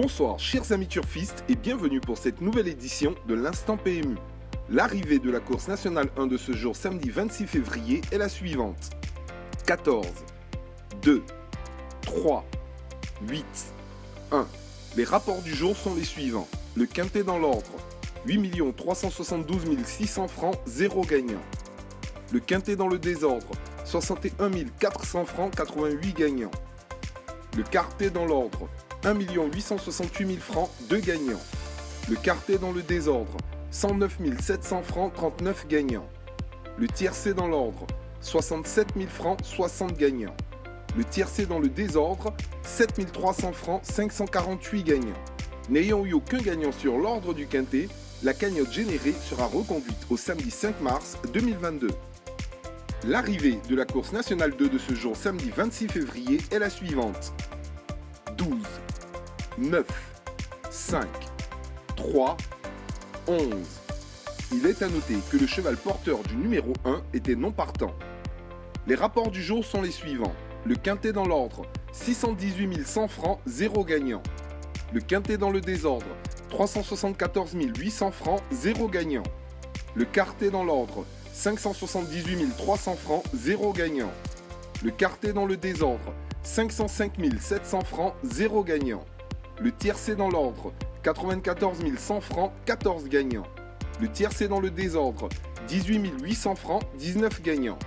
Bonsoir chers amis turfistes et bienvenue pour cette nouvelle édition de l'Instant PMU. L'arrivée de la course nationale 1 de ce jour samedi 26 février est la suivante. 14, 2, 3, 8, 1. Les rapports du jour sont les suivants. Le quintet dans l'ordre, 8 372 600 francs, 0 gagnant. Le quintet dans le désordre, 61 400 francs, 88 gagnants. Le quartet dans l'ordre, 1 868 000 francs, 2 gagnants. Le quartet dans le désordre, 109 700 francs, 39 gagnants. Le tiercé dans l'ordre, 67 000 francs, 60 gagnants. Le tiercé dans le désordre, 7 300 francs, 548 gagnants. N'ayant eu aucun gagnant sur l'ordre du quintet, la cagnotte générée sera reconduite au samedi 5 mars 2022. L'arrivée de la course nationale 2 de ce jour samedi 26 février est la suivante. 12, 9, 5, 3, 11. Il est à noter que le cheval porteur du numéro 1 était non partant. Les rapports du jour sont les suivants. Le quintet dans l'ordre, 618 100 francs, 0 gagnant. Le quintet dans le désordre, 374 800 francs, 0 gagnant. Le quartet dans l'ordre, 578 300 francs, 0 gagnant. Le quartet dans le désordre, 505 700 francs, 0 gagnant. Le tiercé dans l'ordre, 94 100 francs, 14 gagnants. Le tiercé dans le désordre, 18 800 francs, 19 gagnants.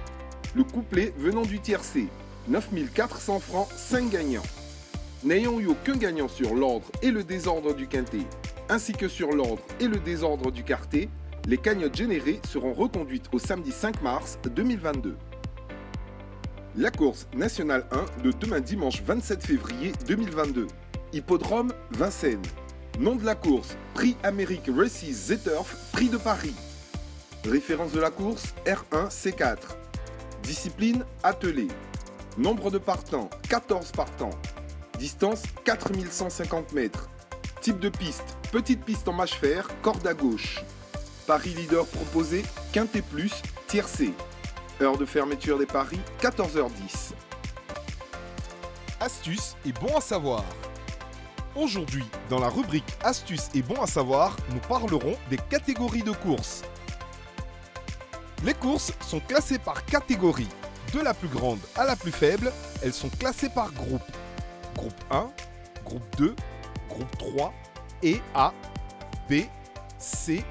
Le couplet venant du tiercé, 9 400 francs, 5 gagnants. N'ayant eu aucun gagnant sur l'ordre et le désordre du quintet, ainsi que sur l'ordre et le désordre du quartet, les cagnottes générées seront reconduites au samedi 5 mars 2022. La course nationale 1 de demain dimanche 27 février 2022. Hippodrome Vincennes. Nom de la course, Prix Amérique Races Z-Turf, Prix de Paris. Référence de la course, R1 C4. Discipline, attelé. Nombre de partants, 14 partants. Distance, 4150 mètres. Type de piste, petite piste en mâche fer, corde à gauche. Paris leader proposé, quintet plus, tiercé. Heure de fermeture des paris, 14h10. Astuces et bons à savoir. Aujourd'hui, dans la rubrique Astuces et bons à savoir, nous parlerons des catégories de courses. Les courses sont classées par catégorie. De la plus grande à la plus faible, elles sont classées par groupe. Groupe 1, groupe 2, groupe 3 et A, B, C,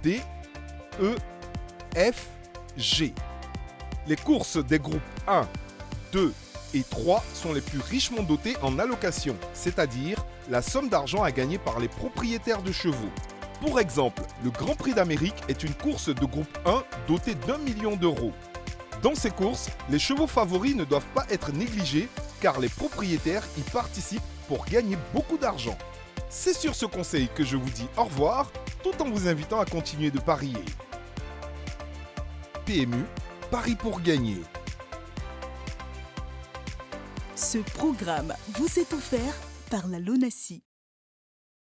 D, E, F, G. Les courses des groupes 1, 2 et 3 sont les plus richement dotées en allocation, c'est-à-dire la somme d'argent à gagner par les propriétaires de chevaux. Pour exemple, le Grand Prix d'Amérique est une course de groupe 1 dotée d'1 million d'euros. Dans ces courses, les chevaux favoris ne doivent pas être négligés car les propriétaires y participent pour gagner beaucoup d'argent. C'est sur ce conseil que je vous dis au revoir, tout en vous invitant à continuer de parier. PMU, Paris pour gagner. Ce programme vous est offert par la LONASI.